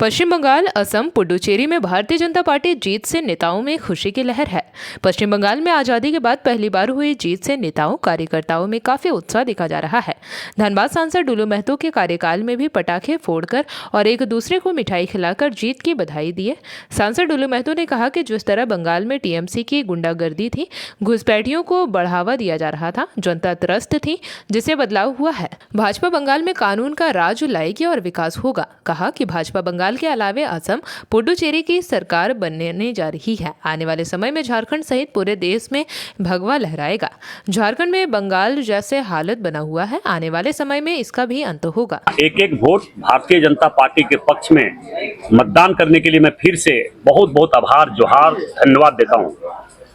पश्चिम बंगाल, असम, पुडुचेरी में भारतीय जनता पार्टी जीत से नेताओं में खुशी की लहर है। पश्चिम बंगाल में आजादी के बाद पहली बार हुई जीत से नेताओं कार्यकर्ताओं में काफी उत्साह दिखा जा रहा है। धनबाद सांसद डुलू महतो के कार्यकाल में भी पटाखे फोड़कर और एक दूसरे को मिठाई खिलाकर जीत की बधाई दी है। सांसद डुलू महतो ने कहा कि जिस तरह बंगाल में टीएमसी की गुंडागर्दी थी, घुसपैठियों को बढ़ावा दिया जा रहा था, जनता त्रस्त थी, जिससे बदलाव हुआ है। भाजपा बंगाल में कानून का राज लाएगी और विकास होगा। कहा कि भाजपा बंगाल के अलावे असम, पुडुचेरी की सरकार बनने जा रही है। आने वाले समय में झारखंड सहित पूरे देश में भगवा लहराएगा। झारखंड में बंगाल जैसे हालत बना हुआ है, आने वाले समय में इसका भी अंत होगा। एक एक वोट भारतीय जनता पार्टी के पक्ष में मतदान करने के लिए मैं फिर से बहुत बहुत आभार जोहार धन्यवाद देता हूं।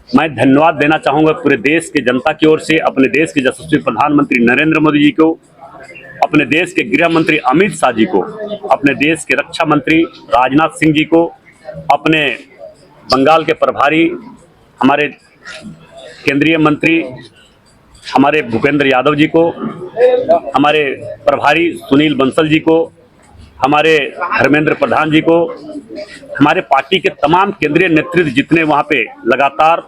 मैं धन्यवाद देना चाहूंगा पूरे देश के जनता की ओर से, अपने देश के यशस्वी प्रधानमंत्री नरेंद्र मोदी जी को, अपने देश के गृह मंत्री अमित शाह जी को, अपने देश के रक्षा मंत्री राजनाथ सिंह जी को, अपने बंगाल के प्रभारी हमारे केंद्रीय मंत्री हमारे भूपेंद्र यादव जी को, हमारे प्रभारी सुनील बंसल जी को, हमारे धर्मेंद्र प्रधान जी को, हमारे पार्टी के तमाम केंद्रीय नेतृत्व जितने वहाँ पे लगातार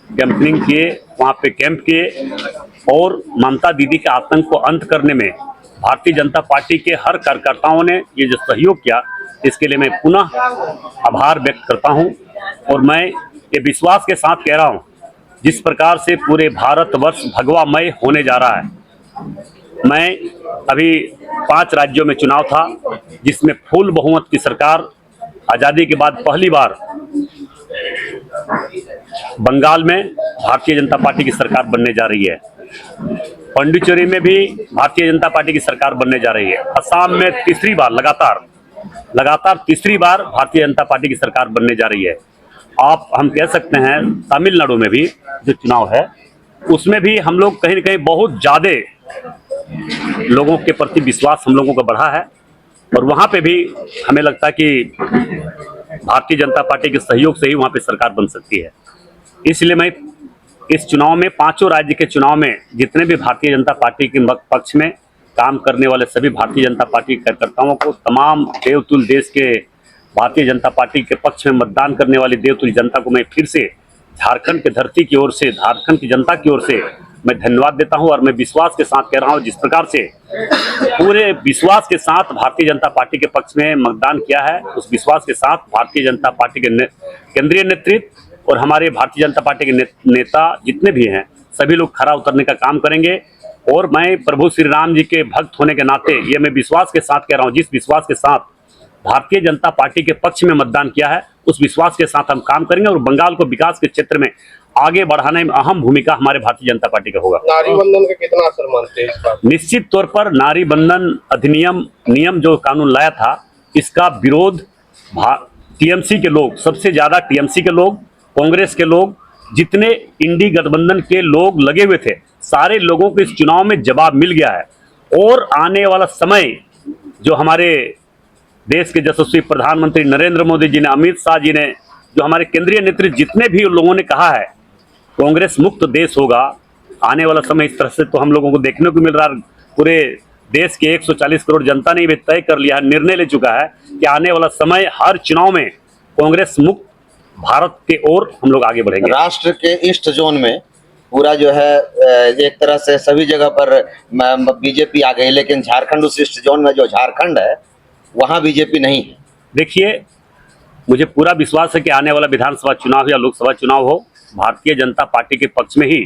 कैंपेनिंग किए, वहाँ पे कैंप किए और ममता दीदी के आतंक को अंत करने में भारतीय जनता पार्टी के हर कार्यकर्ताओं ने ये जो सहयोग किया, इसके लिए मैं पुनः आभार व्यक्त करता हूं। और मैं ये विश्वास के साथ कह रहा हूं, जिस प्रकार से पूरे भारतवर्ष भगवामय होने जा रहा है। मैं अभी 5 राज्यों में चुनाव था, जिसमें फुल बहुमत की सरकार आज़ादी के बाद पहली बार बंगाल में भारतीय जनता पार्टी की सरकार बनने जा रही है। पुडुचेरी में भी भारतीय जनता पार्टी की सरकार बनने जा रही है। असम में तीसरी बार लगातार तीसरी बार भारतीय जनता पार्टी की सरकार बनने जा रही है। हम कह सकते हैं तमिलनाडु में भी जो चुनाव है, उसमें भी हम लोग कहीं न कहीं बहुत ज़्यादा लोगों के प्रति विश्वास हम लोगों का बढ़ा है और वहाँ पे भी हमें लगता है कि भारतीय जनता पार्टी के सहयोग से ही वहाँ पे सरकार बन सकती है। इसलिए मैं इस चुनाव में 5 राज्य के चुनाव में जितने भी भारतीय जनता पार्टी के पक्ष में काम करने वाले सभी भारतीय जनता पार्टी के कार्यकर्ताओं को, तमाम देवतुल्य देश के भारतीय जनता पार्टी के पक्ष में मतदान करने वाली देवतुल्य जनता को मैं फिर से झारखंड की धरती की ओर से, झारखंड की जनता की ओर से मैं धन्यवाद देता हूं। और मैं विश्वास के साथ कह रहा हूं, जिस प्रकार से पूरे विश्वास के साथ भारतीय जनता पार्टी के पक्ष में मतदान किया है, उस विश्वास के साथ भारतीय जनता पार्टी के केंद्रीय नेतृत्व और हमारे भारतीय जनता पार्टी के नेता जितने भी हैं, सभी लोग खरा उतरने का काम करेंगे। और मैं प्रभु श्री राम जी के भक्त होने के नाते ये मैं विश्वास के साथ कह रहा हूँ, जिस विश्वास के साथ भारतीय जनता पार्टी के पक्ष में मतदान किया है, उस विश्वास के साथ हम काम करेंगे और बंगाल को विकास के क्षेत्र में आगे बढ़ाने में अहम भूमिका हमारे भारतीय जनता पार्टी का होगा। नारी बंधन का कितना असर मानते हैं इस बात? निश्चित तौर पर नारी बंधन अधिनियम नियम जो कानून लाया था, इसका विरोध टीएमसी के लोग, सबसे ज्यादा टीएमसी के लोग, कांग्रेस के लोग, जितने इंडी गठबंधन के लोग लगे हुए थे, सारे लोगों को इस चुनाव में जवाब मिल गया है। और आने वाला समय जो हमारे देश के यशस्वी प्रधानमंत्री नरेंद्र मोदी जी ने, अमित शाह जी ने, जो हमारे केंद्रीय नेतृत्व जितने भी लोगों ने कहा है, कांग्रेस मुक्त देश होगा। आने वाला समय इस तरह से तो हम लोगों को देखने को मिल रहा है। पूरे देश के 140 करोड़ जनता ने भी तय कर लिया है, निर्णय ले चुका है कि आने वाला समय हर चुनाव में कांग्रेस मुक्त भारत के ओर हम लोग आगे बढ़ेंगे। राष्ट्र के ईस्ट जोन में पूरा जो है एक तरह से सभी जगह पर बीजेपी आ गई, लेकिन झारखंड उस ईस्ट जोन में जो झारखंड है वहां बीजेपी नहीं है। देखिए, मुझे पूरा विश्वास है कि आने वाला विधानसभा चुनाव या लोकसभा चुनाव हो, भारतीय जनता पार्टी के पक्ष में ही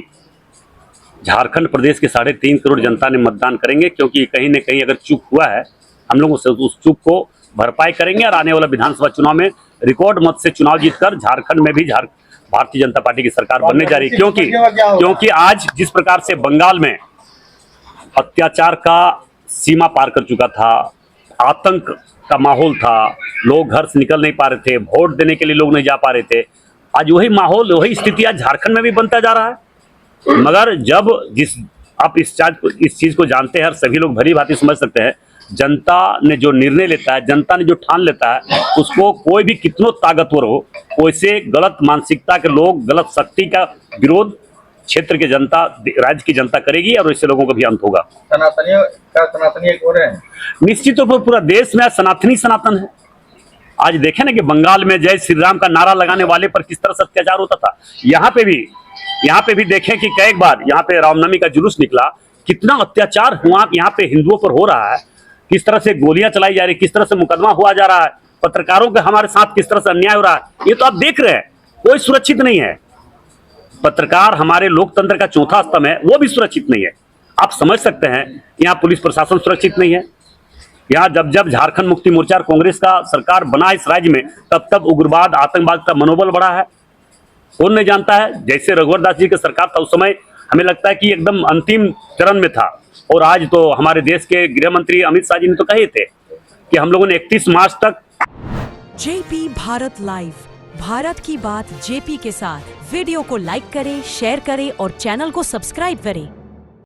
झारखंड प्रदेश के 3.5 करोड़ जनता ने मतदान करेंगे, क्योंकि कहीं न कहीं अगर चूक हुआ है, हम लोगों से उस चूक को भरपाई करेंगे और आने वाला विधानसभा चुनाव में रिकॉर्ड मत से चुनाव जीतकर झारखंड में भी भारतीय जनता पार्टी की सरकार बनने जा रही है। क्योंकि आज जिस प्रकार से बंगाल में अत्याचार का सीमा पार कर चुका था, आतंक का माहौल था, लोग घर से निकल नहीं पा रहे थे, वोट देने के लिए लोग नहीं जा पा रहे थे, आज वही माहौल, वही स्थिति आज झारखंड में भी बनता जा रहा है। मगर जब आप इस चीज को जानते हैं और सभी लोग भली भांति समझ सकते हैं, जनता ने जो निर्णय लेता है, जनता ने जो ठान लेता है, उसको कोई भी कितनो ताकतवर हो, वैसे गलत मानसिकता के लोग, गलत शक्ति का विरोध क्षेत्र की जनता, राज्य की जनता करेगी और इससे लोगों का भी अंत होगा। सनातनी एक हो रहे हैं। निश्चित तौर पर पूरा देश में सनातनी सनातन है। आज देखें ना कि बंगाल में जय श्री राम का नारा लगाने वाले पर किस तरह से अत्याचार होता था। यहाँ पे भी देखें कि कई बार यहाँ पे रामनवमी का जुलूस निकला, कितना अत्याचार हुआ यहाँ पे हिंदुओं पर हो रहा है, किस तरह से गोलियां चलाई जा रही, किस तरह से मुकदमा हुआ जा रहा है, पत्रकारों के हमारे साथ किस तरह से अन्याय हो रहा है, ये तो आप देख रहे हैं। कोई सुरक्षित नहीं है। पत्रकार हमारे लोकतंत्र का चौथा स्तंभ है, वो भी सुरक्षित नहीं है। आप समझ सकते हैं यहाँ पुलिस प्रशासन सुरक्षित नहीं है। यहाँ जब झारखंड मुक्ति मोर्चा और कांग्रेस का सरकार बना इस राज्य में, तब उग्रवाद आतंकवाद का मनोबल बढ़ा है। कौन नहीं जानता है। जैसे रघुवर दास जी की सरकार था, उस समय हमें लगता है कि एकदम अंतिम चरण में था, और आज तो हमारे देश के गृह मंत्री अमित शाह जी ने तो कहे थे कि हम लोगों ने 31 मार्च तक जेपी भारत लाइव, भारत की बात जेपी के साथ। वीडियो को लाइक करें, शेयर करें और चैनल को सब्सक्राइब करें।